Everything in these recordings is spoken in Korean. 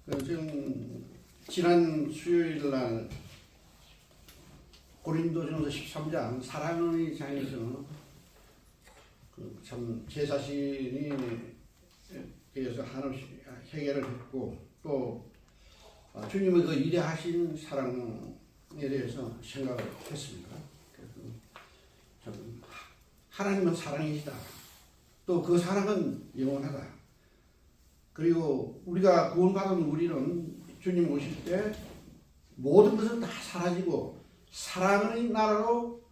지금 지난 수요일 날 고린도전서 13장 사랑의 장에서 참 제 자신이 대해서 한없이 해결을 했고 또 주님의 그 위대하신 사랑에 대해서 생각을 했습니다. 그래서 참 하나님은 사랑이시다. 또 그 사랑은 영원하다. 그리고 우리가 구원받은 우리는 주님 오실 때 모든 것은 다 사라지고 사랑의 나라로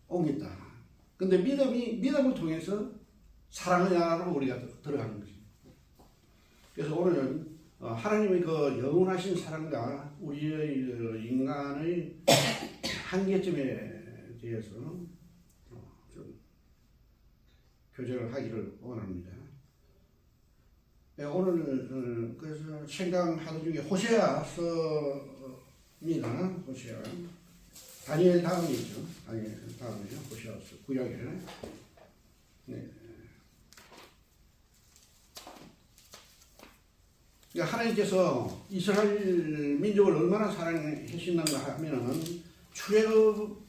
옮긴다. 근데 믿음을 통해서 사랑의 나라로 우리가 들어가는 것입니다. 그래서 오늘은 하나님의 그 영원하신 사랑과 우리의 인간의 한계점에 대해서 좀 교제를 하기를 원합니다. 네, 오늘 그래서 생각하는 중에 호세아서입니다. 호세아. 다니엘 다음이죠. 다니엘 다음이에요. 호세아서 구약에. 네. 그러니까 하나님께서 이스라엘 민족을 얼마나 사랑하시는가 하면은 출애굽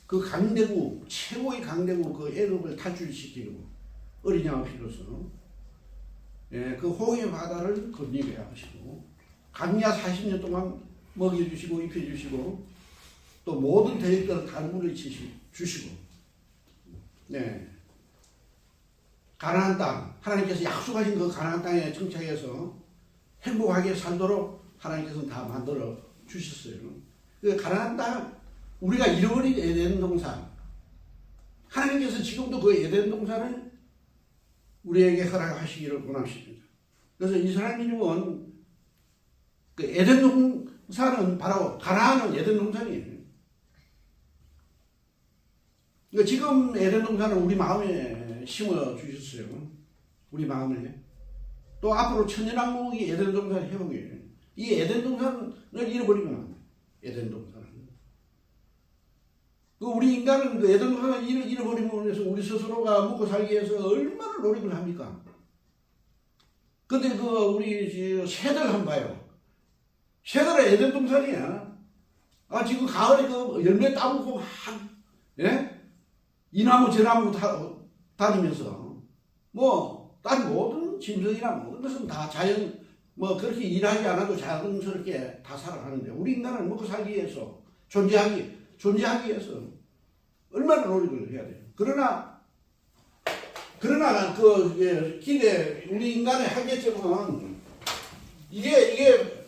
그 강대국 최고의 강대국 그 애굽을 탈출시키고 어린 양을 필요서 그 홍해 바다를 건너게 하시고 광야 40년 동안 먹여주시고 입혀주시고 또 모든 대적들을 다 물리치시고 가나안 땅 하나님께서 약속하신 그 가나안 땅에 정착해서 행복하게 살도록 하나님께서는 다 만들어 주셨어요. 그 가나안 땅 우리가 잃어버린 에덴 동산 하나님께서 지금도 그 에덴 동산을 우리에게 허락하시기를 원하십니다. 그래서 이스라엘 민족은 그 에덴 동산은 바로 가나안은 에덴 동산이에요. 그러니까 지금 에덴 동산을 우리 마음에 심어 주셨어요. 우리 마음에. 또 앞으로 천년왕국이 에덴 동산의 회복이에요. 이 에덴 동산을 잃어버리면 안 돼요. 에덴 동산을. 우리 인간은 그 에덴 동산을 잃어버리면 해서 우리 스스로가 먹고 살기 위해서 얼마나 노력을 합니까? 근데 우리 새들 한번 봐요. 새들은 에덴 동산이야. 지금 가을에 열매 따먹고 막, 이 나무 저 나무 다니면서, 다른 모든 짐승이나 모든 것은 다 자연, 그렇게 일하지 않아도 자연스럽게 다 살아가는데, 우리 인간은 먹고 살기 위해서, 존재하기 위해서 얼마나 노력을 해야 돼요. 그러나 기대 우리 인간의 한계점은 이게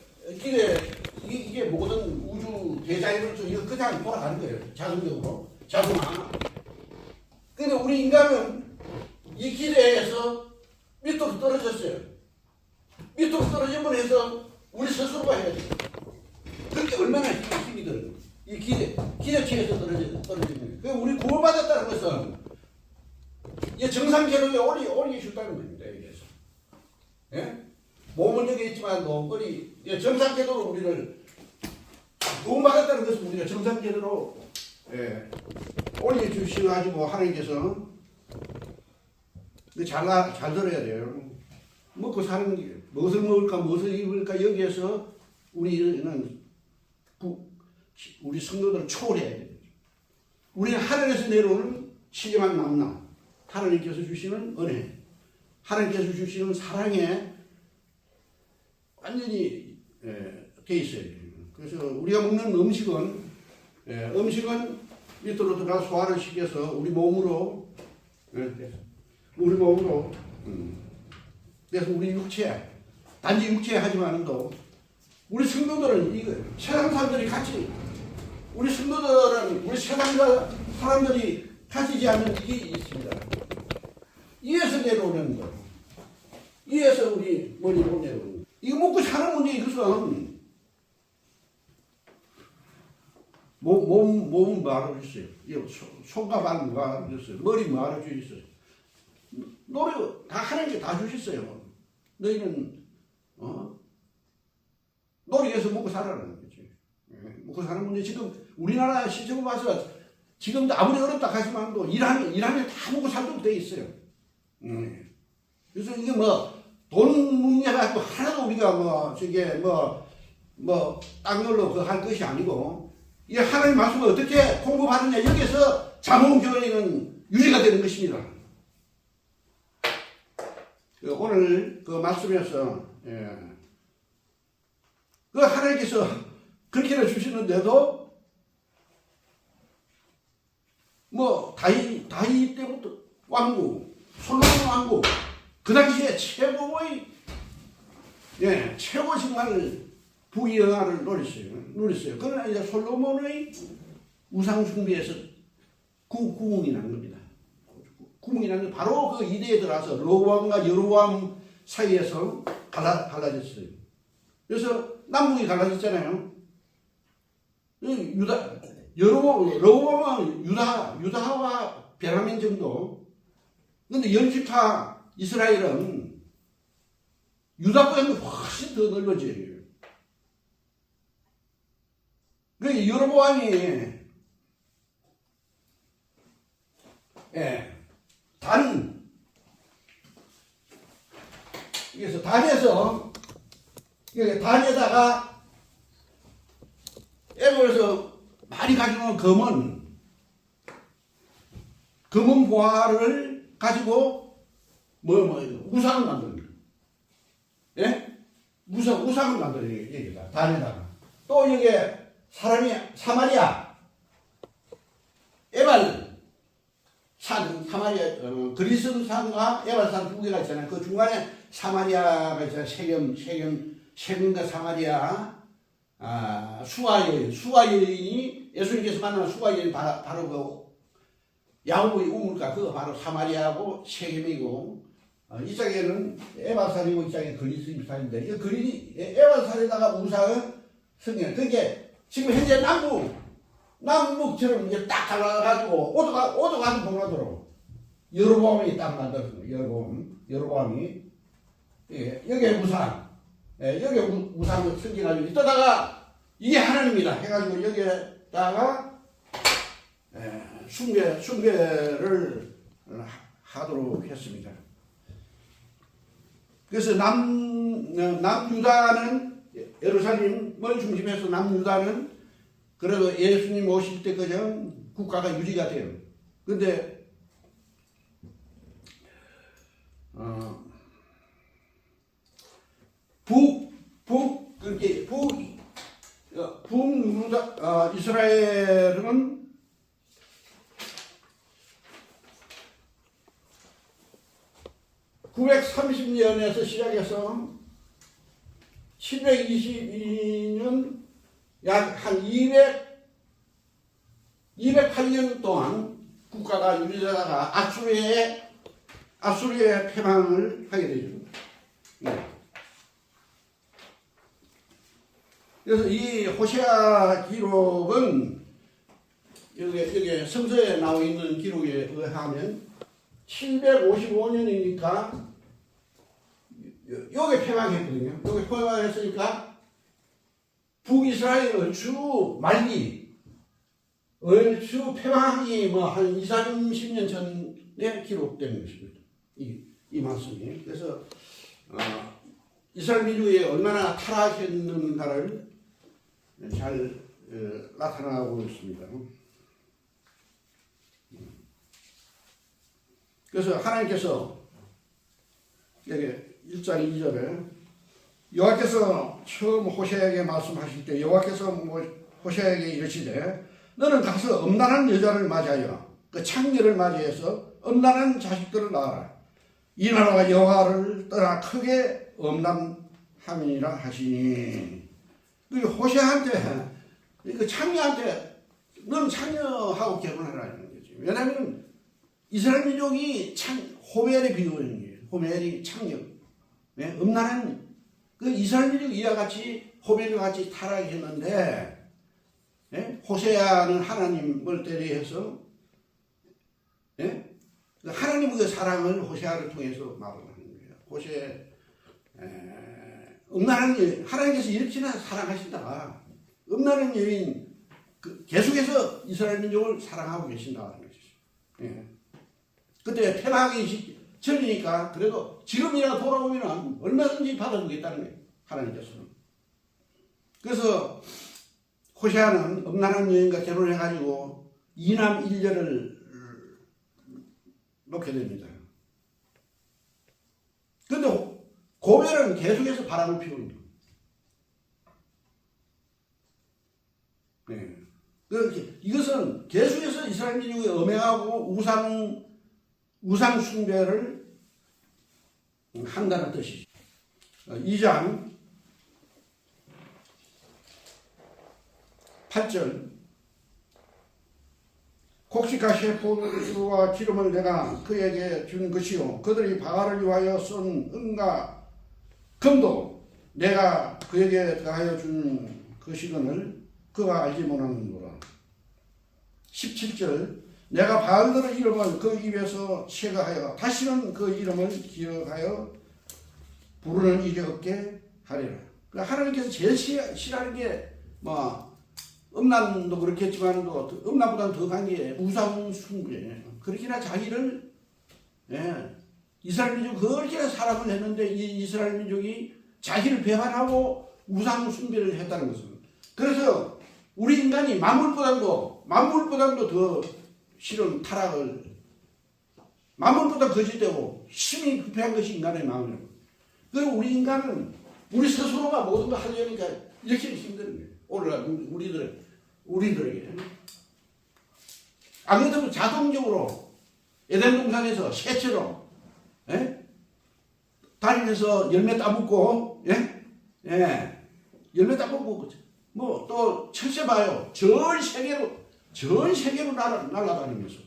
모든 우주 대자연으로 이거 그냥 돌아가는 거예요. 자동적으로 자동화. 근데 우리 인간은 이 기대에서 밑으로 떨어졌어요. 밑으로 떨어지면 해서 우리 스스로가 해야 돼요. 그게 얼마나 힘이 들어요. 이 기대치에서 떨어지는 거예요. 우리 구원받았다는 것은 이 정상 궤도에 올리셨다는 겁니다. 여기에서. 몸은 여기 있지만도 정상 궤도로 우리를 구원받았다는 것은 우리가 정상 궤도로 올려주셔가지고 하나님께서 잘 들어야 돼요. 먹고 사는 게 무엇을 먹을까 무엇을 입을까 여기에서 우리는 우리 성도들은 초월해야 돼요. 우리는 하늘에서 내려오는 신령한 만나, 하나님께서 주시는 은혜, 하나님께서 주시는 사랑에 완전히 돼 있어야 돼요. 그래서 우리가 먹는 음식은 밑으로 들어가 소화를 시켜서 우리 몸으로 그래서 우리 육체 단지 육체 하지만도 우리 성도들은 세상 사람들이 같이 우리 성도들은 우리 세상 사람들이 가지지 않는 이게 있습니다. 이에서 내려오는 거. 이에서 우리 머리로 내려오는 거. 이거 먹고 사는 문제 이것은 몸은 뭐하러 주셨어요? 손과 발 뭐하러 주셨어요? 머리 뭐하러 주셨어요? 노래 다 하나님께 다 주셨어요. 너희는 노력해서 먹고 살아라는 거지. 먹고 사는 문제 지금 우리나라 시점을 봐서 지금도 아무리 어렵다 하지만도 일하면 다 먹고 살도록 돼 있어요. 그래서 이게 돈 문제가 가지고 하나도 우리가 뭐 저게 뭐 땅열로 그 할 것이 아니고 이 하나님 말씀을 어떻게 공부받느냐 여기서 잠언교회는 유지가 되는 것입니다. 오늘 그 말씀에서 그 하나님께서 그렇게 주시는데도 뭐 다윗 때부터 왕국, 솔로몬 왕국 그 당시에 최고의 최고 정말 부귀영화를 누렸어요. 그러나 이제 솔로몬의 우상 숭배에서 구멍이 난 겁니다. 구멍이 난 건 바로 그 이대에 들어가서 로보암과 여로보암 사이에서 갈라졌어요. 그래서 남북이 갈라졌잖아요. 로보암은 유다와 베냐민 정도. 근데 열집파 이스라엘은 유다보다 훨씬 더 넓어져요. 그 여로보암이 그래서 단에다가 에버에서 많이 가지고 온 검은 보화를 가지고 우상을 만드는 거예요. 예? 우상을 만드는 거예요. 여기다 단에다가 또 여기에 사마리아 에발 산, 사마리아, 그리스산과 에발산 두 개가 있잖아요. 그 중간에 사마리아가 있잖아요. 세겜과 사마리아, 수아 여인이, 예수님께서 만난 수아 여인이 바로 그 야곱의 우물가, 그거 바로 사마리아하고 세겜이고, 이쪽에는 에발산이고, 이쪽에 그리스산인데, 에발산에다가 우상은 성경. 그게 지금 현재 남북처럼 이제 딱 갈라가지고 오도 가서 보나도록 여로보암이 딱 만들었어요. 여로보암이 여기에 우상, 여기에 우상을 섬겨가지고 이따다가 이게 하나님이다 해가지고 여기에다가 숭배를 하도록 했습니다. 그래서 남유다는 예루살렘을 중심해서 남유다는 그래도 예수님 오실 때까지 국가가 유지가 돼요. 근데 북유다 이스라엘은 (930년에서) 시작해서 722년 약 한 208년 동안 국가가 유지되다가 아수르의 패망을 하게 되죠. 그래서 이 호세아 기록은 여기 성서에 나와 있는 기록에 의하면 755년이니까 여기 패망했거든요. 여기 패망했으니까 북이스라엘 얼추 말기, 얼추 패망이 한 20, 30년 전에 기록된 것입니다. 이 말씀이. 그래서 이스라엘 민족이 얼마나 타락했는가를 잘 나타나고 있습니다. 그래서 하나님께서 여기 1장 2절에 여호와께서 처음 호세아에게 말씀하실 때 여호와께서 호세아에게 이르시되 너는 가서 음란한 여자를 맞이하여 그 창녀를 맞이해서 음란한 자식들을 낳아라. 이 나라가 여호와를 떠나 크게 음란함이라 하시니. 그 호세아한테 그 창녀한테 너는 창녀하고 결혼하라는 거지. 왜냐하면 이스라엘 민족이 호멜에 비유하는 거예요. 호멜이 창녀. 음란한 그 이스라엘 민족 이와 같이 호멜과 같이 타락했는데 호세아는 하나님을 대리해서 하나님의 그 사랑을 호세아를 통해서 말을 하는 거예요. 음란한 여인, 하나님께서 이렇게나 사랑하신다. 음란한 여인 계속해서 이스라엘 민족을 사랑하고 계신다는 것이죠. 그때 패망이 전이니까 그래도 지금이라도 돌아오면 얼마든지 받아주겠다는 거예요. 하나님께서는. 그래서 호세아는 음란한 여인과 결혼해가지고 2남 1녀를 놓게 됩니다. 그런데 고멜은 계속해서 바람을 피웁니다. 네. 이것은 계속해서 이스라엘 민족이 음행하고 우상 숭배를 한다는 뜻이죠. 2장 8절 곡식과 셰포드와 기름을 내가 그에게 준 것이요 그들이 바알을 위하여 쓴 은과 금도 내가 그에게 하여 준 것이거늘 그가 알지 못하는도다. 17절 내가 바알들의 이름을 그 입에서 쇠가하여 다시는 그 이름을 기억하여 부르는 일이 없게 하리라. 하나님께서 제일 싫어하는 게 음란도 그렇겠지만 음란보다는 더 간 게 우상 숭배. 그렇게나 자기를 이스라엘 민족 그렇게 사랑을 했는데 이 이스라엘 민족이 자기를 배반하고 우상 숭배를 했다는 것은 그래서 우리 인간이 만물보다도 더 싫은 타락을 만물보다 거짓되고 힘이 부패한 것이 인간의 마음이라고. 그리고 우리 인간은 우리 스스로가 모든 걸 하려니까 이렇게 힘든 거예요. 오늘날 우리들에게. 안 그래도 자동적으로 에덴 동산에서 새처럼 다니면서 열매 따먹고 열매 따먹고 또 철새 봐요. 전 세계로 날아다니면서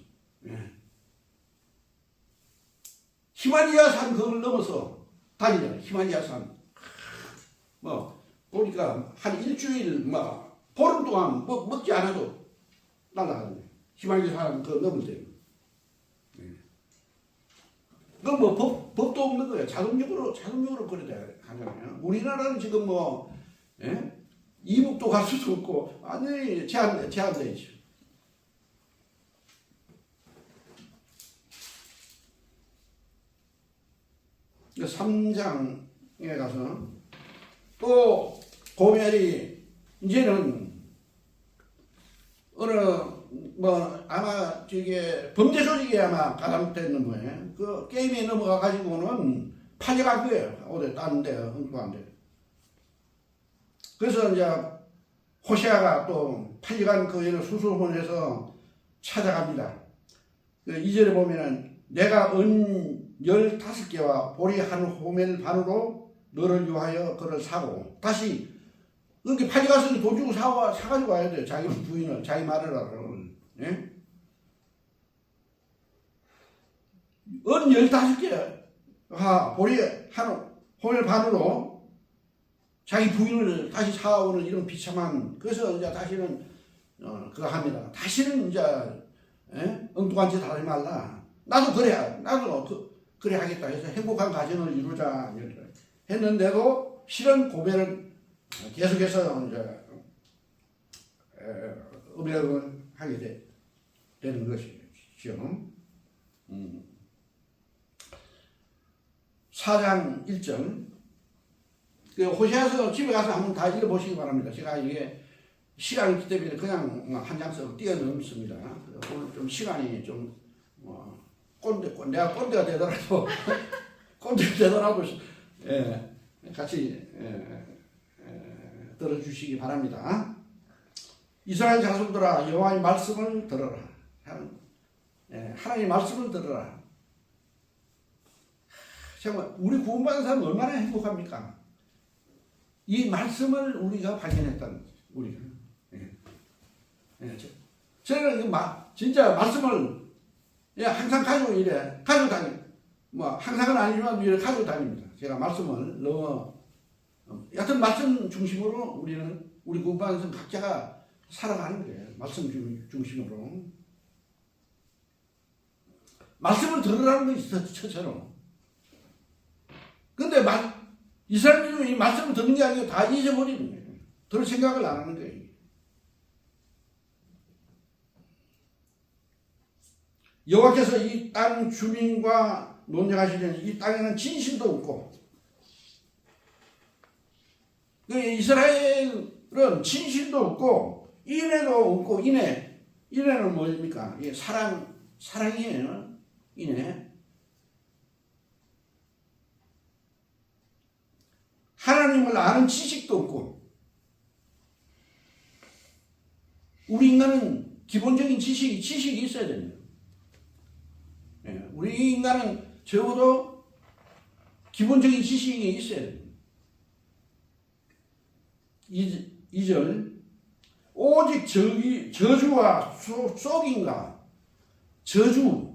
히말리아 산 그걸 넘어서 다니잖아요. 히말리아 산 보니까 한 일주일 보름 동안 먹지 않아도 날아가는 거예요. 히말리아 산 그거 넘을 때. 그건 법도 없는 거예요. 자동적으로 그래 하잖아요. 우리나라는 지금 이북도 갈 수도 없고 완전히 제한되어 있죠. 그 3장에 가서 또 고멜이 이제는 어느 아마 저게 범죄 조직에 아마 가담됐는 거예요. 그 게임에 넘어가 가지고는 팔려간 거예요. 어디 다른 데 흥부한 데. 그래서 이제 호세아가 또 팔려간 그 애를 수소문해서 찾아갑니다. 2절에 보면은 내가 은 15개와 보리 한 호멜 반으로 너를 위하여 그를 사고 다시 그렇게 팔려갔으니 돈 주고 사가지고 와야 돼요. 자기 부인을 자기 말을 하라고. 예? 은 15개 보리 한 호멜 반으로 자기 부인을 다시 사오는 이런 비참한. 그래서 이제 다시는 그거 합니다. 다시는 이제 엉뚱한 짓 하지 말라. 나도 그래 하겠다 해서 행복한 가정을 이루자 했는데도 실은 고멜은 계속해서 이제 음행을 하게 되는 것이죠. 4장 1절. 호세아서 집에 가서 한번 다 읽어보시기 바랍니다. 제가 이게 시간이 있기 때문에 그냥 한 장씩 뛰어넘습니다. 오늘 좀 시간이 좀 내가 꼰대가 되더라도 꼰대가 되더라도 같이 들어주시기 바랍니다. 이스라엘 자손들아 여호와의 말씀을 들어라. 하나님의 말씀을 들어라. 정말 우리 구원받은 사람은 얼마나 행복합니까? 이 말씀을 우리가 발견했다는 거죠. 우리가. 저는 진짜 말씀을 항상 가지고 다니. 항상은 아니지만 이래 가지고 다닙니다. 제가 말씀을 너무 여하튼 말씀 중심으로 우리 구원받은 사람 각자가 살아가는 거예요. 말씀 중심으로. 말씀을 들으라는 거 있어, 처처럼. 근데 이스라엘 민족이 이 말씀을 듣는 게 아니고 다 잊어버리는 거예요. 들을 생각을 안 하는 거예요. 여호와께서 이 땅 주민과 논쟁하시려니 이 땅에는 진실도 없고, 이스라엘은 진실도 없고 인애도 없고, 인애는 뭡니까? 이게 사랑이에요. 인애. 하나님을 아는 지식도 없고. 우리 인간은 기본적인 지식이 있어야 됩니다. 우리 인간은 적어도 기본적인 지식이 있어야 됩니다. 2절 오직 저주와 속임과 저주,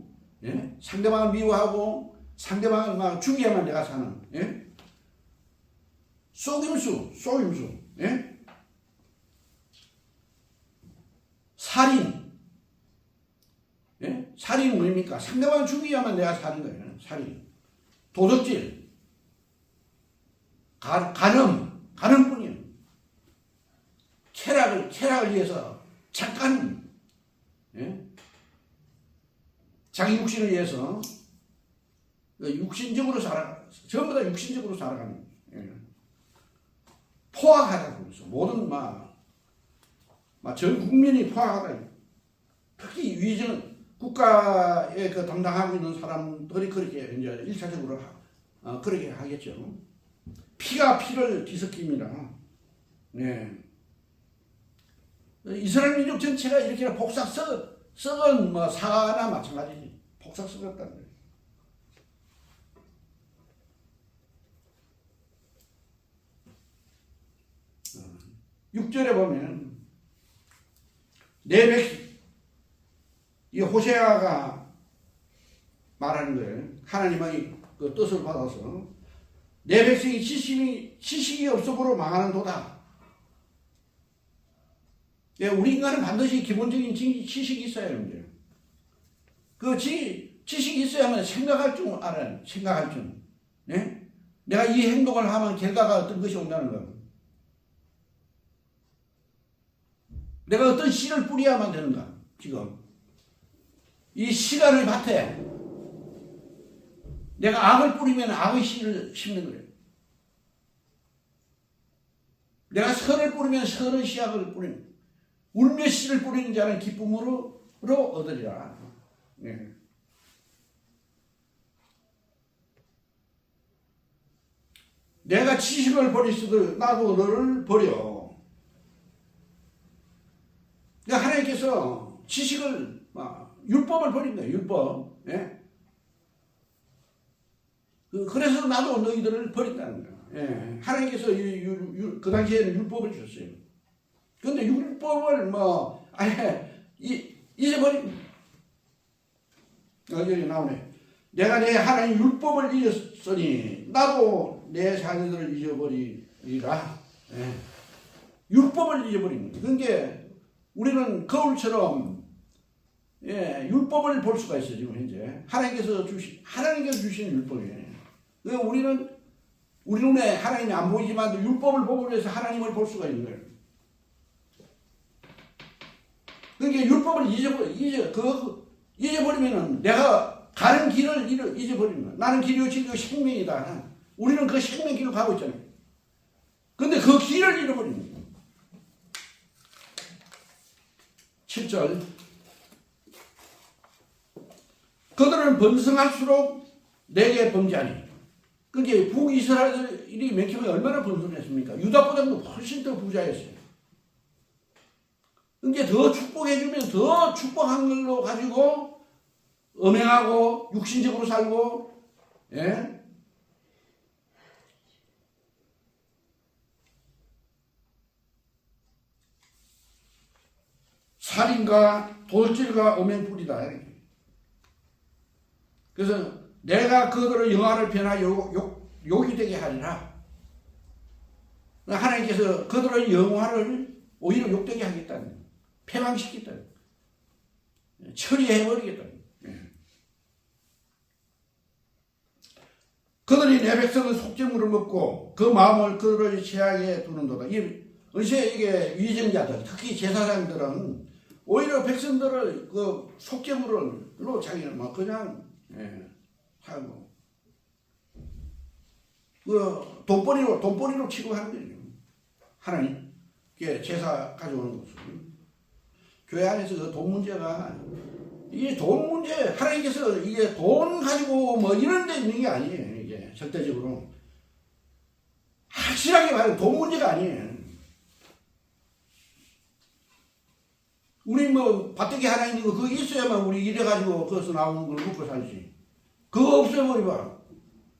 상대방을 미워하고 상대방을 막 죽여야만 내가 사는, 속임수, 살인, 살인은 뭡니까? 상대방을 죽여야만 내가 사는 거예요. 살인, 도둑질, 간음뿐이에요. 쾌락을 위해서 잠깐, 자기 육신을 위해서 육신적으로 전부 다 육신적으로 살아가는 거예요. 포악하다고 그랬어. 모든 전 국민이 포악하다. 특히 위전 국가에 담당하고 있는 사람들이 그렇게 이제 1차적으로 그렇게 하겠죠. 피가 피를 뒤섞입니다. 이스라엘 민족 전체가 이렇게 복삭 썩은 사과나 마찬가지지. 복삭 썩었다는 거예요. 6절에 보면 내 백성, 이 호세아가 말하는 거예요. 하나님의 그 뜻을 받아서 내 백성이 지식이 없어으로 망하는 도다. 우리 인간은 반드시 기본적인 지식이 있어야 합니다. 그 지식이 있어야만 생각할 줄 알아요. 생각할 줄. 내가 이 행동을 하면 결과가 어떤 것이 온다는 거. 내가 어떤 씨를 뿌려야만 되는가, 지금. 이 시간의 밭에 내가 악을 뿌리면 악의 씨를 심는 거예요. 내가 선을 뿌리면 선의 씨앗을 뿌리는, 울며 씨를 뿌리는 자는 기쁨으로 얻으리라. 내가 지식을 버리시듯 나도 너를 버려. 하나님께서 지식을, 율법을 버린 거예요. 율법. 그래서 나도 너희들을 버린다는 거예요. 하나님께서 그 당시에는 율법을 주셨어요. 그런데 율법을 아예 잊어버린. 여기 나오네. 내가 내 하나님 율법을 잊었으니 나도 내 자녀들을 잊어버리리라. 율법을 잊어버린 거예요. 그러니까 우리는 거울처럼 율법을 볼 수가 있어요. 지금 현재 하나님께서 주신 율법이에요. 우리는 우리 눈에 하나님이 안 보이지만 율법을 보고 해서 하나님을 볼 수가 있는 거예요. 그러니까 율법을 잊어버리면은 내가 가는 길을 잊어버리는 거야. 나는 길이요 진리요 생명이다. 우리는 그 생명 길을 가고 있잖아요. 근데 그 길을 잃어버리는 거예요. 7절 그들은 번성할수록 내게 범죄하니. 그게 북이스라엘이 맨 처음에 얼마나 번성했습니까? 유다보다도 훨씬 더 부자였어요. 그게 더 축복해주면 더 축복한 걸로 가지고 음행하고 육신적으로 살고, 살인과 돌질과 음행뿐이다. 그래서 내가 그들의 영화를 변하여 욕이 되게 하리라. 하나님께서 그들의 영화를 오히려 욕되게 하겠다는, 패망시키겠다는, 처리해버리겠다는. 그들이 내 백성의 속죄물을 먹고 그 마음을 그들의 취하게 두는도다. 이게 위정자들, 특히 제사장들은 오히려 백성들을 그 속죄물로 자기는 그냥 하고 그 돈벌이로 취급하는 거예요. 하나님 제사 가져오는 것을. 교회 안에서 그 돈 문제가 이게 돈 문제, 하나님께서 이게 돈 가지고 뭐 이런 데 있는 게 아니에요. 이게 절대적으로 확실하게 말하면 돈 문제가 아니에요. 우리 뭐 밭대기 하나 있는 거 그거 있어야만 우리 이래가지고 거기서 나오는 걸 먹고 살지. 그거 없애버리면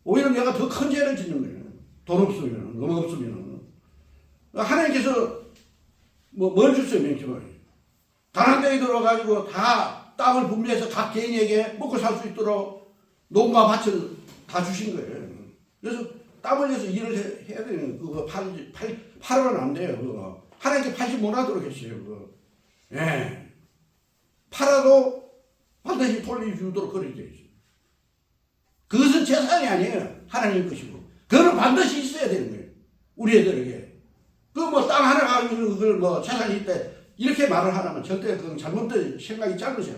오히려 내가 더 큰 죄를 짓는 거예요. 돈 없으면, 너무 없으면. 하나님께서 뭘 줬어요, 명칭을. 가나안 땅에 들어가지고 다 땅을 분배해서 각 개인에게 먹고 살 수 있도록 농가 밭을 다 주신 거예요. 그래서 땀 흘려서 일을 해야 되는 그거 팔으면 안 돼요. 그거. 하나님께 팔지 못하도록 했어요. 그거. 예. 팔아도 반드시 돌려주도록 그렇게 되어 있어요. 그것은 재산이 아니에요. 하나님 것이고. 그거는 반드시 있어야 되는 거예요. 우리 애들에게. 그 뭐 땅 하나 가지고 그걸 뭐 재산이 있다. 이렇게 말을 하면 절대 그건 잘못된 생각이 짧으세요.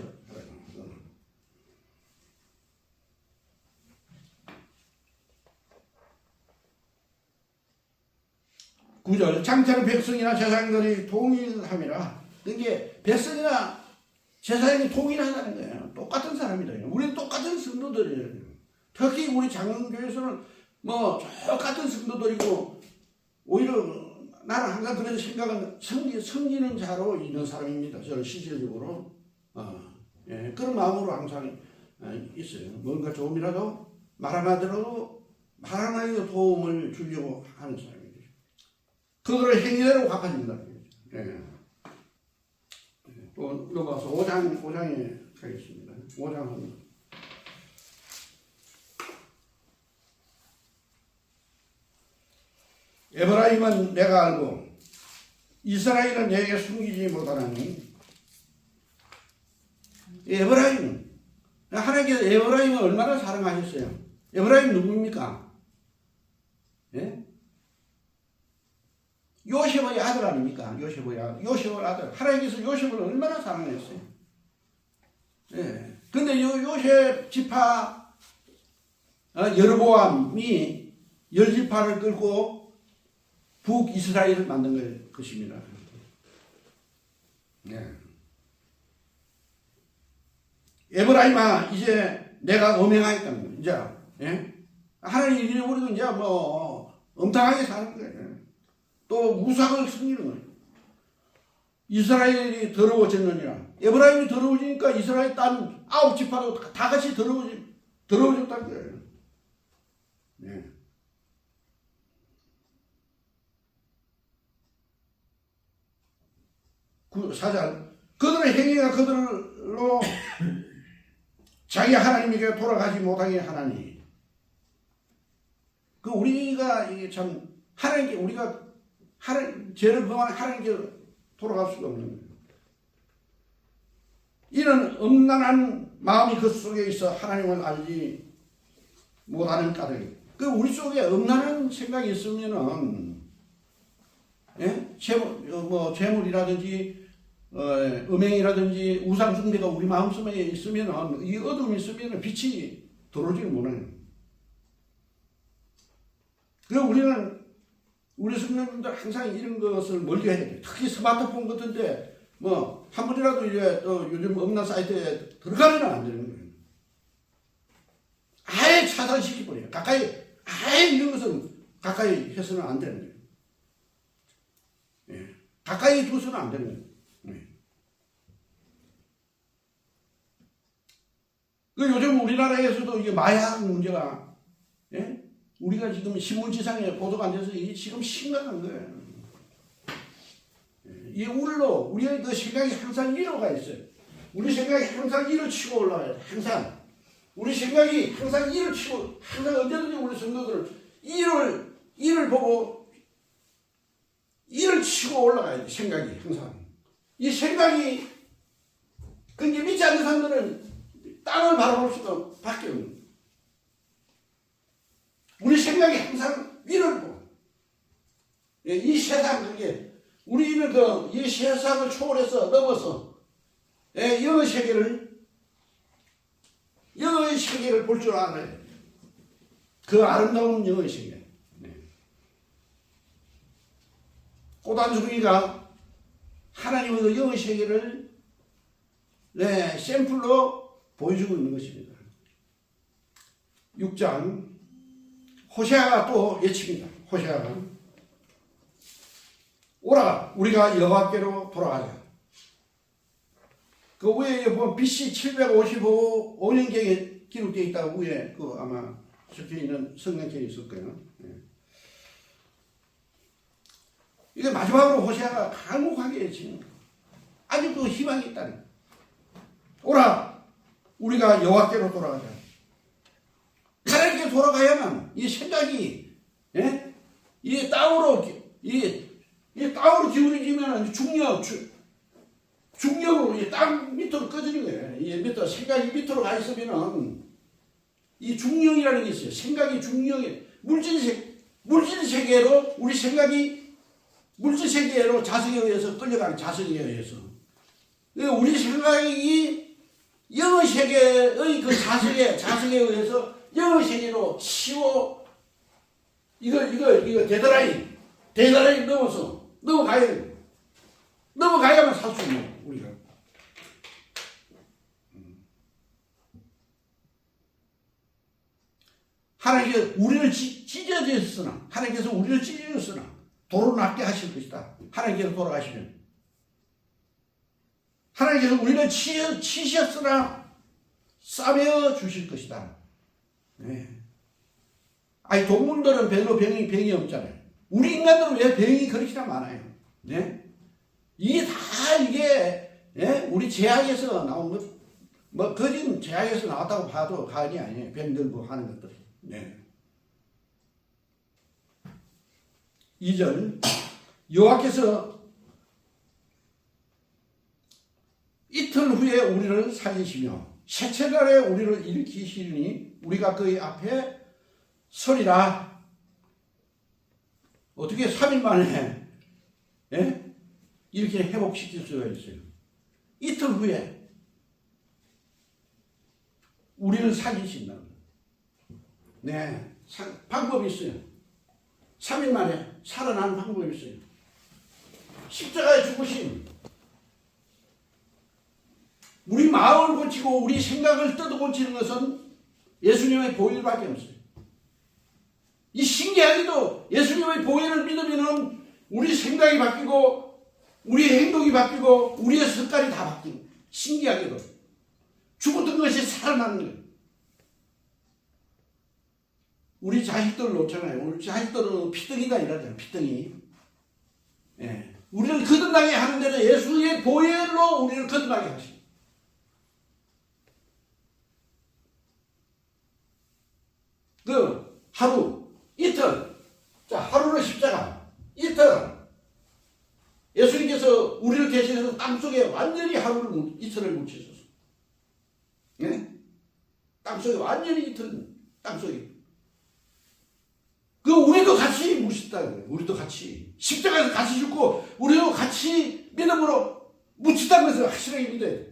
구절 장차는 백성이나 제사장들이 동일함이라. 이게 백성이나 제사장이 동일하다는 거예요. 똑같은 사람이다. 우리는 똑같은 성도들이에요. 특히 우리 장로교에서는 뭐 똑같은 성도들이고 오히려 나는 항상 그래서 생각은 섬기는 자로 있는 사람입니다. 저는 실질적으로 예, 그런 마음으로 항상 있어요. 뭔가 조금이라도 말 한마디라도 말 하나에도 도움을 주려고 하는 사람입니다. 그거를 행위대로 갚아준다. 예. 또 넘어가서 5장에 가겠습니다. 5장은 에브라임은 내가 알고 이스라엘은 내게 숨기지 못하나니. 에브라임, 하나님께서 에브라임을 얼마나 사랑하셨어요. 에브라임 누구입니까? 예? 요셉의 아들 아닙니까? 요셉의 아들. 하나님께서 요셉을 얼마나 사랑했어요. 예. 근데 요셉 지파 여로보암이 10지파를 끌고 북이스라엘을 만든 것입니다. 네. 에브라임아, 이제 내가 음행하였다는 거예요. 이제, 예? 하나님 잃어버리고 이제 뭐, 엄당하게 사는 거예요. 또 무상을 숨기는 거예요. 이스라엘이 더러워졌느니라. 에브라임이 더러워지니까 이스라엘 딴 9지파도 다 같이 더러워졌다는 거예요. 네. 사절 그들의 행위가 그들로 자기 하나님에게 돌아가지 못하게 하나니. 그 우리가 이게 참 하나님께 우리가 죄를 범하는 하나님께 돌아갈 수가 없는 거예요. 이는 음란한 마음이 그 속에 있어 하나님을 알지 못하는 까닭. 그 우리 속에 음란한 생각이 있으면은 예? 재물이라든지 음행이라든지 우상숭배가 우리 마음속에 있으면 이 어둠이 있으면 빛이 들어오지 못해요. 그래서 우리 성도님들 항상 이런 것을 멀리 해야 돼요. 특히 스마트폰 같은데 한 번이라도 이제 또 요즘 음란 사이트에 들어가면 안 되는 거예요. 아예 차단시켜버려요. 아예 이런 것은 가까이 해서는 안 되는 거예요. 예. 가까이 두서는 안 되는 거예요. 요즘 우리나라에서도 이게 마약 문제가, 예? 우리가 지금 신문지상에 보도가 안 돼서 이게 지금 심각한 거예요. 이 우리의 그 생각이 항상 위로가 있어요. 우리 생각이 항상 위로 치고 올라가요. 항상. 우리 생각이 항상 위로 치고, 항상 언제든지 우리 성도들 이를 보고, 이를 치고 올라가야 돼, 생각이 항상. 이 생각이, 그게 믿지 않는 사람들은 땅을 바라볼 수가 밖에 없는 거예요. 우리 생각이 항상 위를 보고, 이 세상, 그게, 우리는 이 세상을 초월해서 넘어서, 영의 세계를 볼 줄 알아요. 그 아름다운 영의 세계. 꽃 한 송이가 하나님의 그 영의 세계를 샘플로 보여주고 있는 것입니다. 6장 호세아가 또 외칩니다. 호세아가 오라 우리가 여호와께로 돌아가자. 그 위에 보면 BC 755년경에 기록되어 있다고 위에 그 아마 적혀 있는 성경책에 있을 거예요. 이게 마지막으로 호세아가 간곡하게 외칩니다. 아주 그 희망이 있다는. 오라 우리가 여호와께로 돌아가자. 하나님께 돌아가야만 이 생각이 이 땅으로 기울어지면 중력으로 이 땅 밑으로 꺼지는 거예요. 이 밑으로 생각이 밑으로 가 있으면은 이 중력이라는 게 있어요. 생각이 중력에 물질 세계로 우리 생각이 물질 세계로 자석에 의해서 끌려가는 자석에 의해서 우리 생각이 영의 세계의 그 자석에 의해서 영의 세계로 치워 이거 데드라인 넘어가야만 살 수 있는 우리가. 하나님께서 우리를 찢어졌으나 도로 낫게 하실 것이다. 하나님께서 돌아가시면 하나님께서 우리를 치셨으나 싸매어 주실 것이다. 아니 동물들은 별로 병이 없잖아요. 우리 인간들은 왜 병이 그렇게나 많아요? 이게 다 우리 제약에서 나온 것, 뭐 거진 제약에서 나왔다고 봐도 과언이 아니에요. 병들고 하는 것들이. 2절 여호와께서 이틀 후에 우리를 살리시며 셋째 날에 우리를 일으키시니 우리가 그의 앞에 서리라. 어떻게 3일 만에 이렇게 회복시킬 수가 있어요? 이틀 후에 우리를 살리신다. 방법이 있어요. 3일 만에 살아나는 방법이 있어요. 십자가에 죽으신 우리 마음을 고치고 우리 생각을 뜯어 고치는 것은 예수님의 보혈밖에 없어요. 이 신기하게도 예수님의 보혈을 믿으면 우리 생각이 바뀌고 우리의 행동이 바뀌고 우리의 색깔이 다 바뀌고 신기하게도 죽었던 것이 살아나는 거예요. 우리 자식들 놓잖아요. 우리 자식들은 피덩이다 이러잖아요. 피덩이. 우리를 거듭나게 하는 데는 예수의 보혈로 우리를 거듭나게 하십니다. 하루, 이틀. 자, 하루는 십자가. 이틀. 예수님께서 우리를 대신해서 땅속에 완전히 이틀을 묻히셔서. 땅속에 완전히 이틀, 땅속에. 우리도 같이 묻혔다는 거예요. 우리도 같이. 십자가에서 같이 죽고, 우리도 같이 믿음으로 묻혔다는 것을 확실하게 믿어야 돼요.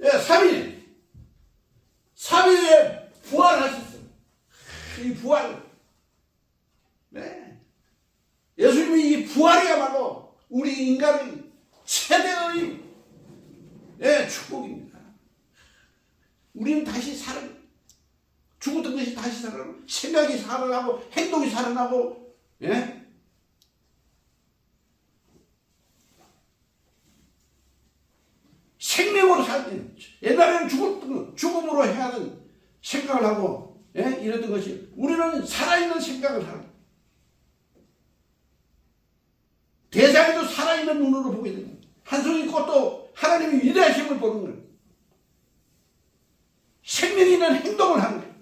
예, 3일에 부활하셨어요. 이 부활. 예수님이 이 부활이야말로 우리 인간의 최대의 축복입니다. 우리는 다시 죽었던 것이 다시 살아나고, 생각이 살아나고, 행동이 살아나고, 생명으로 살때 옛날에는 죽음으로 해야 하는 생각을 하고 이랬던 것이 우리는 살아있는 생각을 하는 대장에도 살아있는 눈으로 보게 됩니다. 한 송이 꽃도 하나님의 위대하심을 보는 거예요. 생명 있는 행동을 하는 거예요.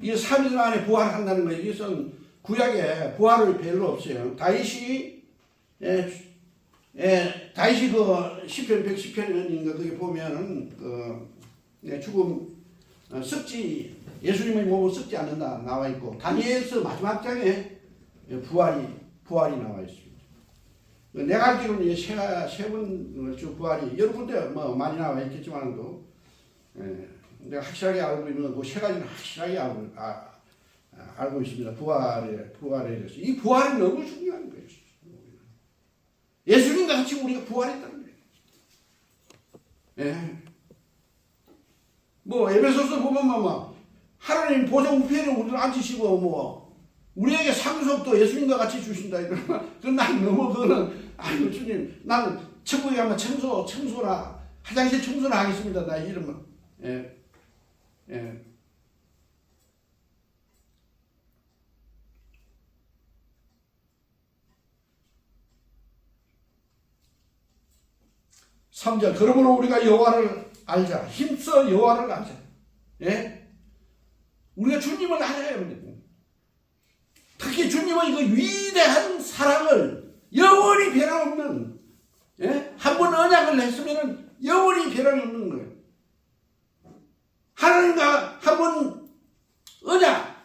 이게 3일 만에 부활한다는 거예요. 이것은 구약에 부활을 별로 없어요. 다윗이 다윗이 시편 110편인가 거기 보면은 죽음 썩지 예수님의 몸은 썩지 않는다 나와 있고 다니엘서 마지막 장에 부활이 나와 있습니다. 내가 알기로는 세번 부활이 여러 군데 뭐 많이 나와 있겠지만도 내가 확실하게 알고 있는 그 세 가지는 확실하게 알고 있습니다. 부활에 대해서. 이 부활이 너무 중요한 거예요. 예수님과 같이 우리가 부활했다는 거예요. 예. 뭐 에베소서 보면 뭐 하나님 보좌 우편에 우리를 앉히시고 뭐 우리에게 상속도 예수님과 같이 주신다 이러면 난 너무 그거는 아이고 주님 나는 천국에 가면 청소나 화장실 청소나 하겠습니다. 나 이러면 예. 예. 삼절 그러므로 우리가 여호와를 알자. 힘써 여호와를 알자. 예? 우리가 주님을 알아야 합니다. 특히 주님의 그 위대한 사랑을 영원히 변함없는 예? 한 번 언약을 했으면 영원히 변함없는 거예요. 하나님과 한 번 언약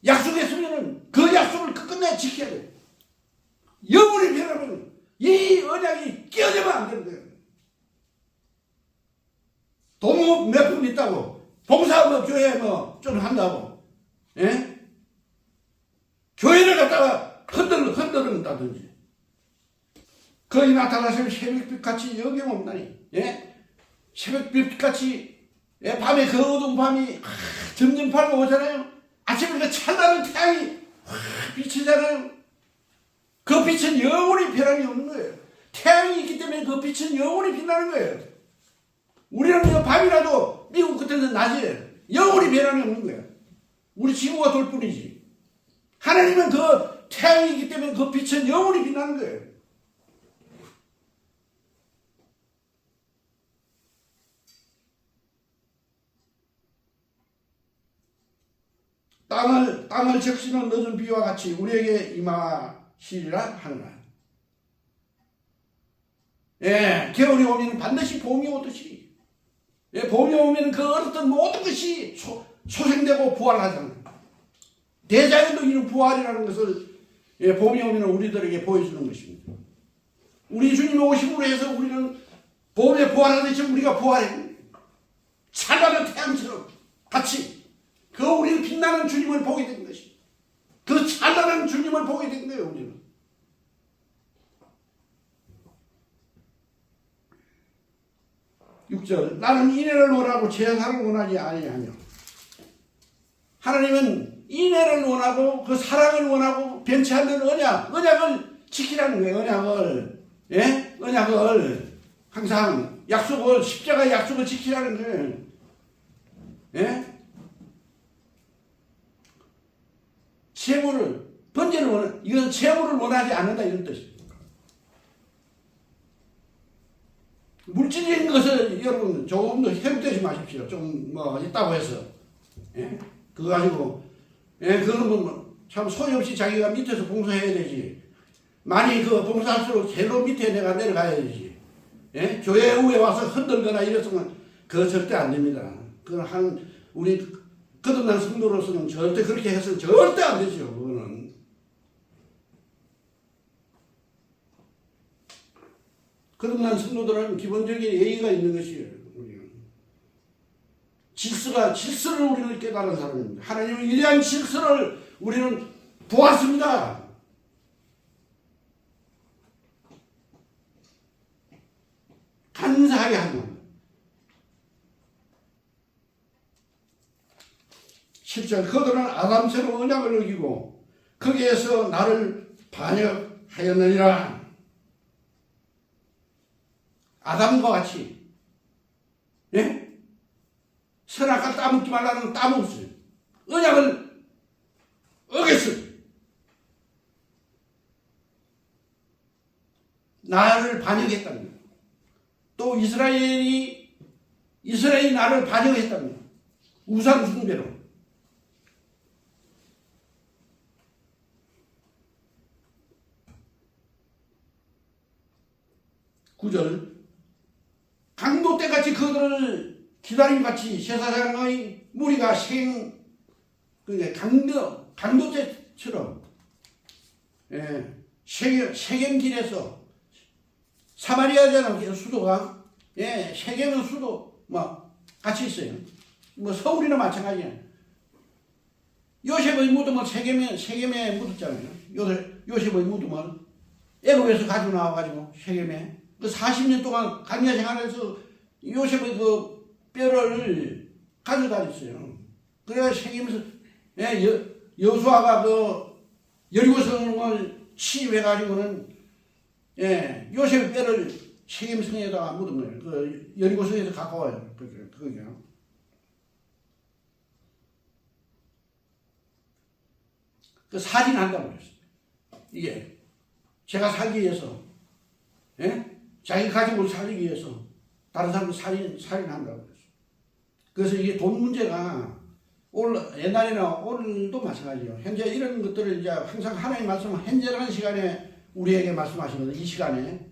약속했으면 그 약속을 끝끝내 지켜야 돼요. 영원히 변하면 이 언약이 깨어지면 안 되는 거예요. 돈 몇 푼 있다고 봉사 뭐 교회 뭐 좀 한다고 예? 교회를 갖다가 흔들는다든지 거기 나타나시면 새벽빛같이 여김없나니 예? 새벽빛같이 예? 밤에 그 어두운 밤이 점점 밝아오잖아요. 아침에 그 찬란한 태양이 비치잖아요. 그 빛은 영원히 변함이 없는 거예요. 태양이 있기 때문에 그 빛은 영원히 빛나는 거예요. 우리는 밤이라도 미국 같은 낮에 영원히 변함이 없는 거예요. 우리 지구가 돌 뿐이지. 하나님은 그 태양이 있기 때문에 그 빛은 영원히 빛나는 거예요. 땅을 적시는 늦은 비와 같이 우리에게 임하시리라 하느라. 예, 겨울이 오면 반드시 봄이 오듯이 예, 봄이 오면 그 어떤 모든 것이 소생되고 부활하잖아요. 대자연도 이런 부활이라는 것을 예, 봄이 오면 우리들에게 보여주는 것입니다. 우리 주님이 오심으로 해서 우리는 봄에 부활하듯이 우리가 부활해. 찬란한 태양처럼 같이 그 우리는 빛나는 주님을 보게 된 것이. 그 찬란한 주님을 보게 된 거예요, 우리는. (6절) 나는 인애를 원하고 제사를 원하지 아니하며. 하나님은 인애를 원하고 그 사랑을 원하고 변치 않는 언약을 지키라는 거예요. 언약을 항상 약속을 십자가 약속을 지키라는 거예요. 예? 이건 재물을 원하지 않는다 이런 뜻이에요. 물질적인 것을 여러분 조금 더 회복되지 마십시오. 좀 뭐 있다고 해서 예? 그거 가지고 그건 참 소용없이 자기가 밑에서 봉사해야 되지. 많이 그 봉사할수록 제일 밑에 내가 내려가야 되지. 예? 교회 후에 와서 흔들거나 이랬으면 그거 절대 안 됩니다. 그건 우리 거듭난 성도로서는 절대 그렇게 해서는 절대 안 되죠. 그거는. 거듭난 성도들은 기본적인 예의가 있는 것이에요. 질서를 우리는 깨달은 사람입니다. 하나님의 위대한 질서를 우리는 보았습니다. 간사하게 하는 겁니다. 7절 그들은 아담처럼 언약을 어기고 거기에서 나를 반역하였느니라. 아담과 같이 예? 선악과 따먹지 말라는 건 따먹었어요. 언약을 어겼어요. 나를 반역했다는 거예요. 또 이스라엘이 나를 반역했다는 거예요. 우상 숭배로. 9절 강도 때같이 그들을 기다림같이 제사장의 무리가 강도 때처럼 세겜길에서 사마리아잖아요. 수도가 세겜은 수도 막 같이 있어요. 뭐 서울이나 마찬가지야. 요셉의 무덤을 세겜에 묻었잖아요. 요셉의 무덤을 애굽에서 가지고 나와가지고 세겜에 그 40년 동안 광야 생활에서 요셉의 그 뼈를 가져다녔어요. 그래야 세겜에서 여수아가 그 여리고성을 취입해가지고는 요셉의 뼈를 세겜성에다가 묻은 거예요. 그 여리고성에서 가까워요. 그게요. 그 살인한다고 그랬어요. 이게 제가 살기 위해서, 자기 가족을 살리기 위해서 다른 사람을 살인한다고 그랬어요. 그래서 이게 돈 문제가 옛날이나 오늘도 마찬가지예요. 현재 이런 것들을 이제 항상 하나님 말씀은 현재라는 시간에 우리에게 말씀하시거든요. 이 시간에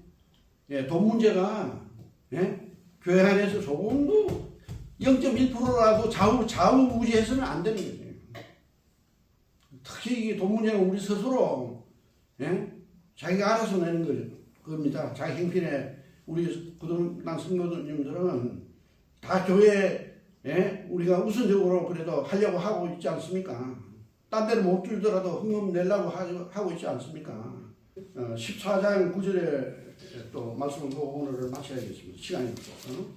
돈 문제가 교회 안에서 조금도 0.1%라도 좌우우지해서는 안 되는 거죠. 특히 이 돈 문제는 우리 스스로 자기가 알아서 내는 겁니다. 자기 형편에 우리 그동안 성도님들은 다 교회에 우리가 우선적으로 그래도 하려고 하고 있지 않습니까? 딴 데는 못 줄더라도 헌금 내려고 하고 있지 않습니까? 14장 9절에 또 말씀을 보고 오늘을 마쳐야겠습니다. 시간이 없어.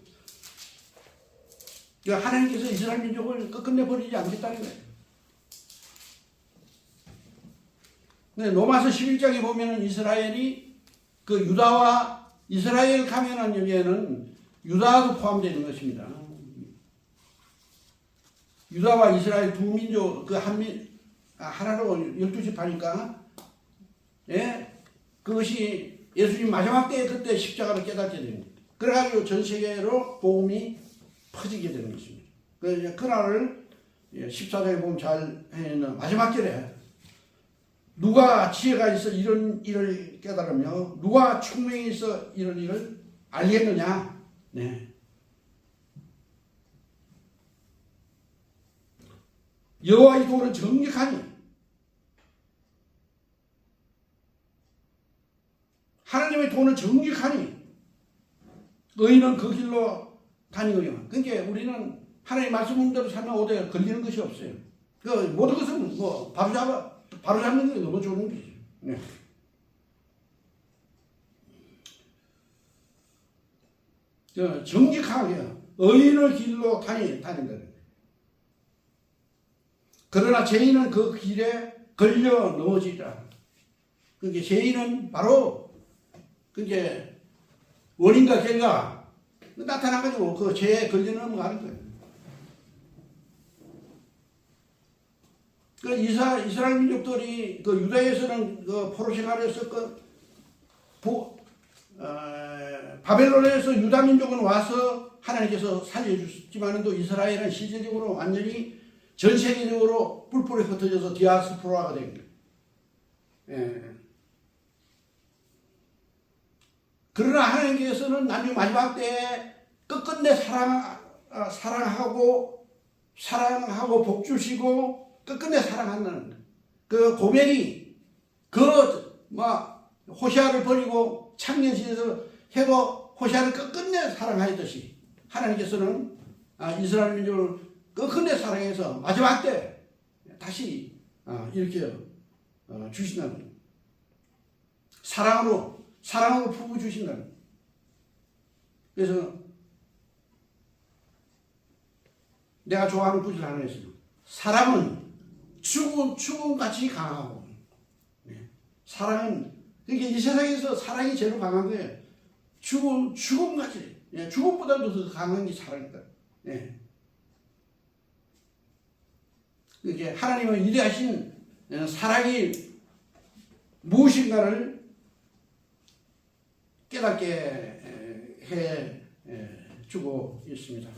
하나님께서 이스라엘 민족을 끝끝내 버리지 않겠다는 거예요. 로마서 11장에 보면은 이스라엘이 그 유다와 이스라엘 가면은 여기에는 유다도 포함되어 있는 것입니다. 유다와 이스라엘 두 민족 그 하나로 12지파니까 그것이 예수님 마지막 때에 그때 십자가를 깨닫게 됩니다. 그래가지고 전 세계로 복음이 퍼지게 되는 것입니다. 그날을 14장에 보면 잘 해있는 마지막 절에 누가 지혜가 있어 이런 일을 깨달으며 누가 총명이 있어 이런 일을 알겠느냐. 여호와의 도는 정직하니 하나님의 도는 정직하니 의인은 그 길로 다니거니와. 그러니까 우리는 하나님 말씀대로 살면 어디에 걸리는 것이 없어요. 그 모든 것은 뭐 바로잡는 게 너무 좋은 거죠. 정직하게 의인의 길로 다닌다. 그러나 죄인은 그 길에 걸려 넘어지리라. 그게 죄인은 바로 그게 원인과 결과 나타나가지고 그 죄에 걸려 넘어가는 거예요. 그 이스라엘 민족들이 그 유다에서는 그 포로 생활에서 바벨론에서 유다 민족은 와서 하나님께서 살려주셨지만은 또 이스라엘은 실질적으로 완전히 전 세계적으로 뿔뿔이 흩어져서 디아스포라가 된 거예요. 그러나 하나님께서는 나중 마지막 때에 끝끝내 사랑하고 복 주시고 끝끝내 사랑한다는 그 고멜이 호시아를 버리고 창년 시대에서 해도 호시아를 끝끝내 사랑하였듯이 하나님께서는 이스라엘 민족을 끝끝내 사랑해서 마지막 때 다시 이렇게 주신다는 거예요. 사랑으로 부어 주신다는 거예요. 그래서 내가 좋아하는 구절 하나 있어요. 사랑은 죽음같이 강하고, 사랑은, 그러니까 이 세상에서 사랑이 제일 강한 거예요. 죽음같이, 죽음보다도 더 강한 게 사랑이다. 이게 하나님의 위대하신 사랑이 무엇인가를 깨닫게 해 주고 있습니다.